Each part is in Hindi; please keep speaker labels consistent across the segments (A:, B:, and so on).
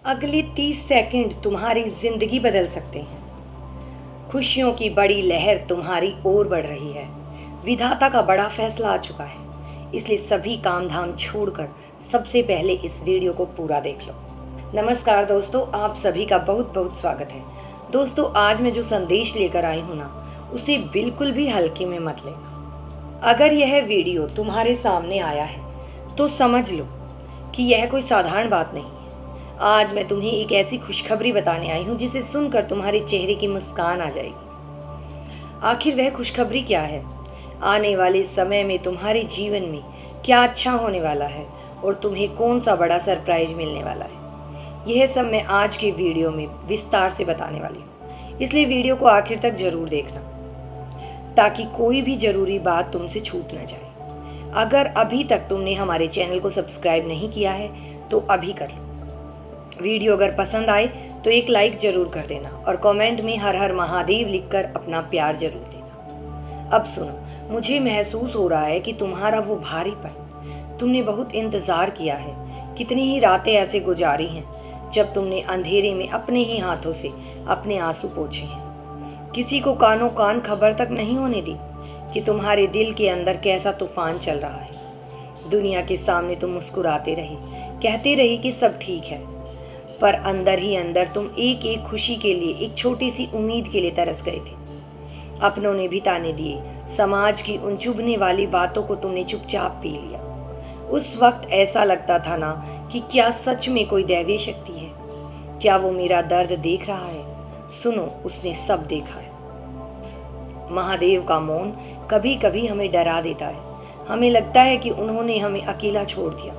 A: अगले 30 सेकंड तुम्हारी जिंदगी बदल सकते हैं। खुशियों की बड़ी लहर तुम्हारी ओर बढ़ रही है। विधाता का बड़ा फैसला आ चुका है, इसलिए सभी काम धाम छोड़कर सबसे पहले इस वीडियो को पूरा देख लो। नमस्कार दोस्तों, आप सभी का बहुत बहुत स्वागत है। दोस्तों, आज मैं जो संदेश लेकर आई हूँ ना, उसे बिल्कुल भी हल्के में मत लेना। अगर यह वीडियो तुम्हारे सामने आया है तो समझ लो कि यह कोई साधारण बात नहीं है। आज मैं तुम्हें एक ऐसी खुशखबरी बताने आई हूँ जिसे सुनकर तुम्हारे चेहरे की मुस्कान आ जाएगी। आखिर वह खुशखबरी क्या है? आने वाले समय में तुम्हारे जीवन में क्या अच्छा होने वाला है और तुम्हें कौन सा बड़ा सरप्राइज मिलने वाला है, यह सब मैं आज के वीडियो में विस्तार से बताने वाली हूँ। इसलिए वीडियो को आखिर तक जरूर देखना ताकि कोई भी जरूरी बात तुमसे छूट न जाए। अगर अभी तक तुमने हमारे चैनल को सब्सक्राइब नहीं किया है तो अभी कर लो। वीडियो अगर पसंद आए तो एक लाइक जरूर कर देना और कमेंट में हर हर महादेव लिखकर अपना प्यार जरूर देना। अब सुनो, मुझे महसूस हो रहा है कि तुम्हारा वो भारीपन, तुमने बहुत इंतजार किया है। कितनी ही रातें ऐसे गुजारी हैं जब तुमने अंधेरे में अपने ही हाथों से अपने आंसू पोंछे हैं। किसी को कानों कान खबर तक नहीं होने दी कि तुम्हारे दिल के अंदर कैसा तूफान चल रहा है। दुनिया के सामने तुम मुस्कुराते रहे, कहते रहे कि सब ठीक है, पर अंदर ही अंदर तुम एक एक खुशी के लिए, एक छोटी सी उम्मीद के लिए तरस गए थे। अपनों ने भी ताने दिए, समाज की उन चुभने वाली बातों को तुमने चुपचाप पी लिया। उस वक्त ऐसा लगता था ना कि क्या सच में कोई दैवीय शक्ति है, क्या वो मेरा दर्द देख रहा है। सुनो, उसने सब देखा है। महादेव का मौन कभी कभी हमें डरा देता है। हमें लगता है कि उन्होंने हमें अकेला छोड़ दिया,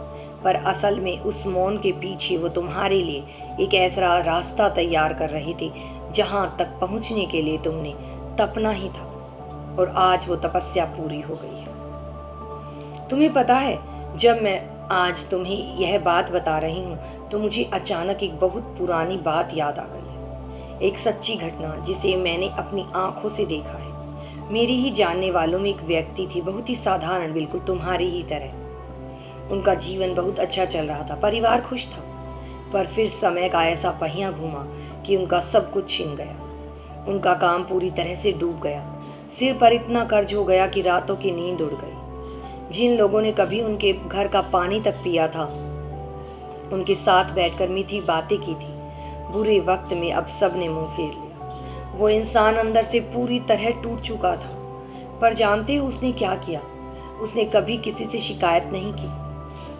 A: पर असल में उस मौन के पीछे वो तुम्हारे लिए एक ऐसा रास्ता तैयार कर रहे थे जहां तक पहुंचने के लिए तुमने तपना ही था। और आज वो तपस्या पूरी हो गई है। तुम्हें पता है, जब मैं आज तुम्हें यह बात बता रही हूँ तो मुझे अचानक एक बहुत पुरानी बात याद आ गई है। एक सच्ची घटना जिसे मैंने अपनी आंखों से देखा है। मेरी ही जानने वालों में एक व्यक्ति थी, बहुत ही साधारण, बिल्कुल तुम्हारी ही तरह। उनका जीवन बहुत अच्छा चल रहा था, परिवार खुश था, पर फिर समय का ऐसा पहिया घूमा कि उनका सब कुछ छिन गया। उनका काम पूरी तरह से डूब गया। सिर पर इतना कर्ज हो गया कि रातों की नींद उड़ गई। जिन लोगों ने कभी उनके घर का पानी तक पिया था, उनके साथ बैठकर मीठी बातें की थी, बुरे वक्त में अब सब ने मुंह फेर लिया। वो इंसान अंदर से पूरी तरह टूट चुका था। पर जानते हो उसने क्या किया? उसने कभी किसी से शिकायत नहीं की।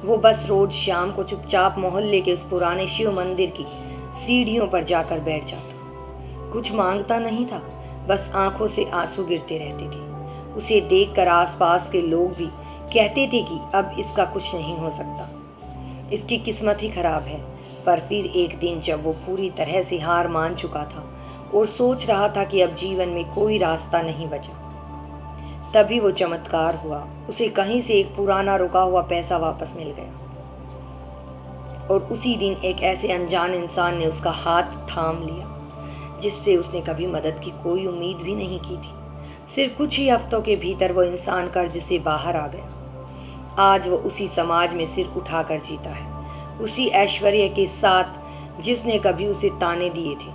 A: वो बस रोज शाम को चुपचाप मोहल्ले के उस पुराने शिव मंदिर की सीढ़ियों पर जाकर बैठ जाता। कुछ मांगता नहीं था, बस आंखों से आंसू गिरते रहते थे। उसे देखकर आसपास के लोग भी कहते थे कि अब इसका कुछ नहीं हो सकता, इसकी किस्मत ही खराब है। पर फिर एक दिन जब वो पूरी तरह से हार मान चुका था और सोच रहा था कि अब जीवन में कोई रास्ता नहीं बचा, तभी वो चमत्कार हुआ। उसे कहीं से एक पुराना रुका हुआ पैसा वापस मिल गया और उसी दिन एक ऐसे अनजान इंसान ने उसका हाथ थाम लिया जिससे उसने कभी मदद की कोई उम्मीद भी नहीं की थी। सिर्फ कुछ ही हफ्तों के भीतर वो इंसान कर्ज से बाहर आ गया। आज वो उसी समाज में सिर उठाकर जीता है, उसी ऐश्वर्य के साथ जिसने कभी उसे ताने दिए थे।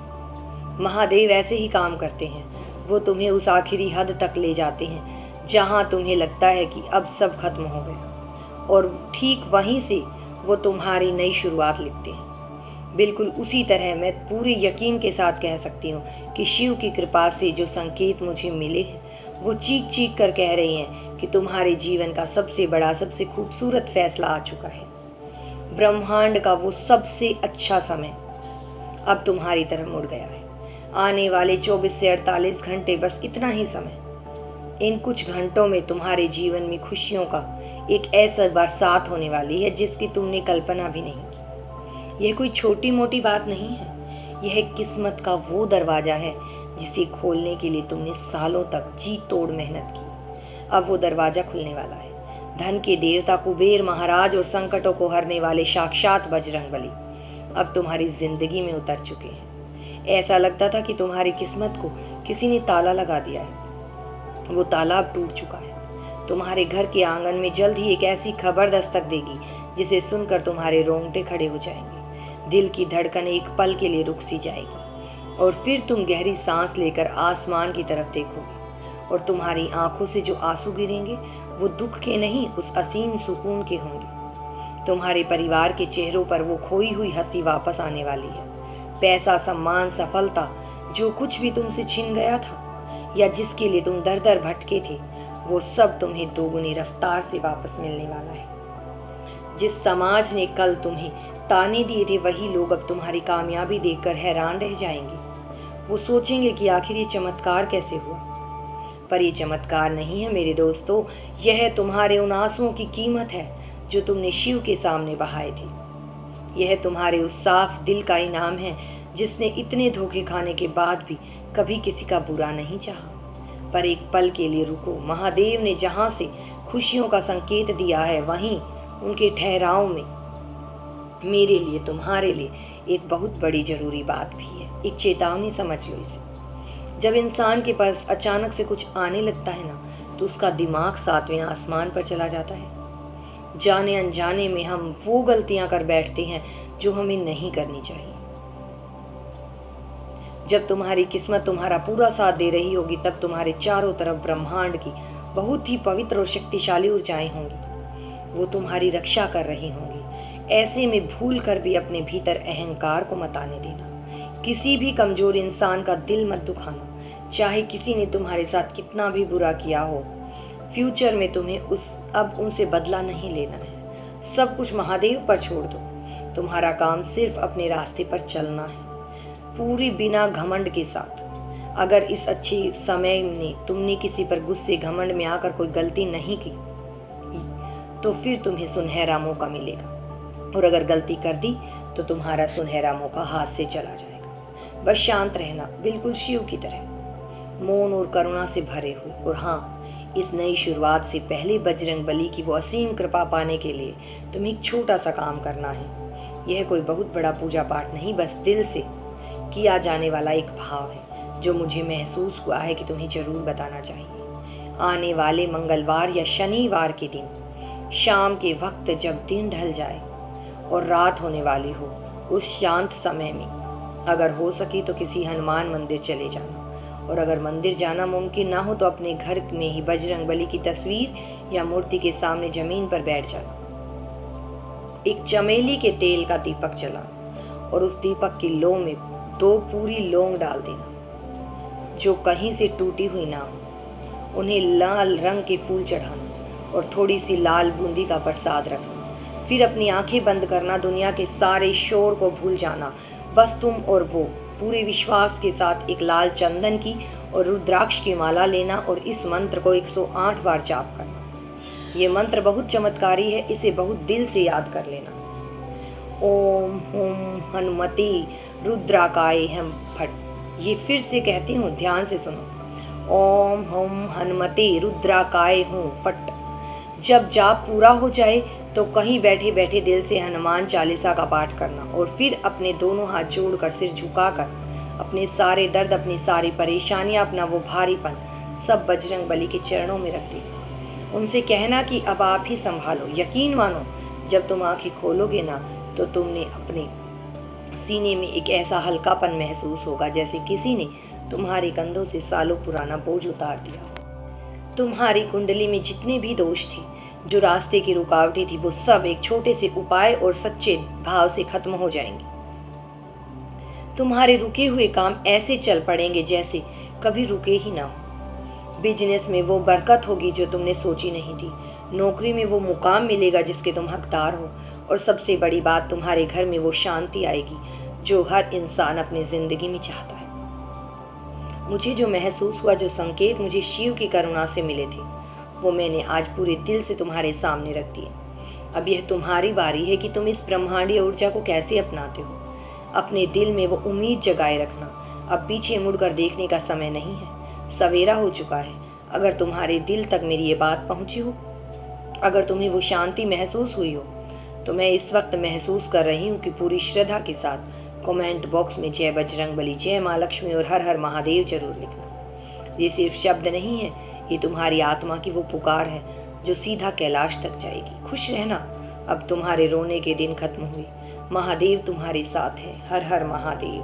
A: महादेव ऐसे ही काम करते हैं। वो तुम्हें उस आखिरी हद तक ले जाते हैं जहां तुम्हें लगता है कि अब सब खत्म हो गया, और ठीक वहीं से वो तुम्हारी नई शुरुआत लिखते हैं। बिल्कुल उसी तरह मैं पूरे यकीन के साथ कह सकती हूँ कि शिव की कृपा से जो संकेत मुझे मिले हैं वो चीख चीख कर कह रहे हैं कि तुम्हारे जीवन का सबसे बड़ा, सबसे खूबसूरत फैसला आ चुका है। ब्रह्मांड का वो सबसे अच्छा समय अब तुम्हारी तरफ मुड़ गया है। आने वाले 24 से 48 घंटे, बस इतना ही समय। इन कुछ घंटों में तुम्हारे जीवन में खुशियों का एक ऐसा बरसात होने वाली है जिसकी तुमने कल्पना भी नहीं की। यह कोई छोटी मोटी बात नहीं है, यह किस्मत का वो दरवाजा है जिसे खोलने के लिए तुमने सालों तक जी तोड़ मेहनत की। अब वो दरवाजा खुलने वाला है। धन के देवता कुबेर महाराज और संकटों को हरने वाले साक्षात बजरंगबली अब तुम्हारी जिंदगी में उतर चुके हैं। ऐसा लगता था कि तुम्हारी किस्मत को किसी ने ताला लगा दिया है। वो ताला अब टूट चुका है। तुम्हारे घर के आंगन में जल्द ही एक ऐसी खबर दस्तक देगी जिसे सुनकर तुम्हारे रोंगटे खड़े हो जाएंगे। दिल की धड़कन एक पल के लिए रुक सी जाएगी और फिर तुम गहरी सांस लेकर आसमान की तरफ देखोगे और तुम्हारी आंखों से जो आंसू गिरेंगे वो दुख के नहीं, उस असीम सुकून के होंगे। तुम्हारे परिवार के चेहरों पर वो खोई हुई हंसी वापस आने वाली है। पैसा, सम्मान, सफलता, जो कुछ भी तुमसे छिन गया था या जिसके लिए तुम दर दर भटके थे, वो सब तुम्हें दोगुनी रफ्तार से वापस मिलने वाला है। जिस समाज ने कल तुम्हें ताने दिए थे, वही लोग अब तुम्हारी कामयाबी देखकर हैरान रह जाएंगे। वो सोचेंगे कि आखिर ये चमत्कार कैसे हुआ। पर ये चमत्कार नहीं है मेरे दोस्तों, यह तुम्हारे उन आंसुओं की कीमत है जो तुमने शिव के सामने बहाए थे। यह तुम्हारे उस साफ दिल का इनाम है जिसने इतने धोखे खाने के बाद भी कभी किसी का बुरा नहीं चाहा। पर एक पल के लिए रुको। महादेव ने जहां से खुशियों का संकेत दिया है, वहीं उनके ठहराव में मेरे लिए, तुम्हारे लिए एक बहुत बड़ी जरूरी बात भी है। एक चेतावनी समझ लो इसे। जब इंसान के पास अचानक से कुछ आने लगता है ना, तो उसका दिमाग 7वें आसमान पर चला जाता है। जाने अनजाने में हम वो गलतियां कर बैठते हैं जो हमें नहीं करनी चाहिए। जब तुम्हारी किस्मत तुम्हारा पूरा साथ दे रही होगी, तब तुम्हारे चारों तरफ ब्रह्मांड की बहुत ही पवित्र और शक्तिशाली ऊर्जाएं होंगी। वो तुम्हारी रक्षा कर रही होंगी। ऐसे में भूल कर भी अपने भीतर अहंकार को मत आने देना। किसी भी कमजोर इंसान का दिल मत दुखाना, चाहे किसी ने तुम्हारे साथ कितना भी बुरा किया हो। फ्यूचर में तुम्हें अब उनसे बदला नहीं लेना है। सब कुछ महादेव पर छोड़ दो। तुम्हारा काम सिर्फ अपने रास्ते पर चलना है, पूरी बिना घमंड के साथ। अगर इस अच्छे समय में तुमने किसी पर गुस्से घमंड में आकर कोई गलती नहीं की, तो फिर तुम्हें सुनहरा मौका मिलेगा, और अगर गलती कर दी तो तुम्हारा सुनहरा मौका हाथ से चला जाएगा। बस शांत रहना, बिल्कुल शिव की तरह, मौन और करुणा से भरे हुए। और हाँ, इस नई शुरुआत से पहले बजरंग बली की वो असीम कृपा पाने के लिए तुम्हें एक छोटा सा काम करना है। यह कोई बहुत बड़ा पूजा पाठ नहीं, बस दिल से किया जाने वाला एक भाव है जो मुझे महसूस हुआ है कि तुम्हें जरूर बताना चाहिए। आने वाले मंगलवार या शनिवार के दिन शाम के वक्त, जब दिन ढल जाए और रात होने वाली हो, उस शांत समय में अगर हो सके तो किसी हनुमान मंदिर चले जाना, और अगर मंदिर जाना मुमकिन ना हो तो अपने घर में ही बजरंग बली की तस्वीर या मूर्ति के सामने जमीन पर बैठ जाना। एक चमेली के तेल का दीपक जलाना और उस दीपक की लौ में 2 पूरी लौंग डाल देना जो कहीं से टूटी हुई ना हो। उन्हें लाल रंग के फूल चढ़ाना और थोड़ी सी लाल बूंदी का प्रसाद रखना। फिर अपनी आंखें बंद करना, दुनिया के सारे शोर को भूल जाना, बस तुम और वो, पूरे विश्वास के साथ एक लाल चंदन की और रुद्राक्ष की माला लेना और इस मंत्र को 108 बार जाप करना। ये मंत्र बहुत चमत्कारी है, इसे बहुत दिल से याद कर लेना। ओम हुम हनुमते रुद्राकाय हम फट। ये फिर से कहती हूँ, ध्यान से सुनो। ओम हुम हनुमते रुद्राकाय हूँ फट। जब जाप पूरा हो जाए तो कहीं बैठे बैठे दिल से हनुमान चालीसा का पाठ करना और फिर अपने दोनों हाथ जोड़कर, सिर झुकाकर अपने सारे दर्द, अपनी सारी परेशानियां, अपना वो भारीपन सब बजरंग बली के चरणों में रख देना। उनसे कहना कि अब आप ही संभालो। यकीन मानो, जब तुम आंखें खोलोगे ना, तो तुमने अपने सीने में एक ऐसा हल्कापन महसूस होगा जैसे किसी ने तुम्हारे कंधों से सालों पुराना बोझ उतार दिया। तुम्हारी कुंडली में जितने भी दोष थे, जो रास्ते की रुकावटें थी, वो सब एक छोटे से उपाय और सच्चे भाव से खत्म हो जाएंगे। तुम्हारे रुके हुए काम ऐसे चल पड़ेंगे जैसे कभी रुके ही ना हो। बिजनेस में वो बरकत होगी जो तुमने सोची नहीं थी। नौकरी में वो मुकाम मिलेगा जिसके तुम हकदार हो। और सबसे बड़ी बात, तुम्हारे घर में वो शांति आएगी जो हर इंसान अपनी जिंदगी में चाहता है। मुझे जो महसूस हुआ, जो संकेत मुझे शिव की करुणा से मिले थे, वो मैंने आज पूरे दिल से तुम्हारे सामने रख दिए। अब यह तुम्हारी बारी है कि तुम इस ब्रह्मांडीय ऊर्जा को कैसे अपनाते हो। अपने दिल में वो उम्मीद जगाए रखना। अब पीछे मुड़कर देखने का समय नहीं है, सवेरा हो चुका है। अगर तुम्हारे दिल तक मेरी ये बात पहुंची हो, अगर तुम्हें वो शांति महसूस हुई हो, तो मैं इस वक्त महसूस कर रही हूँ कि पूरी श्रद्धा के साथ कमेंट बॉक्स में जय बजरंग बली, जय माँ लक्ष्मी और हर हर महादेव जरूर लिखना। ये सिर्फ शब्द नहीं है, ये तुम्हारी आत्मा की वो पुकार है जो सीधा कैलाश तक जाएगी। खुश रहना, अब तुम्हारे रोने के दिन खत्म हुए। महादेव तुम्हारे साथ है। हर हर महादेव।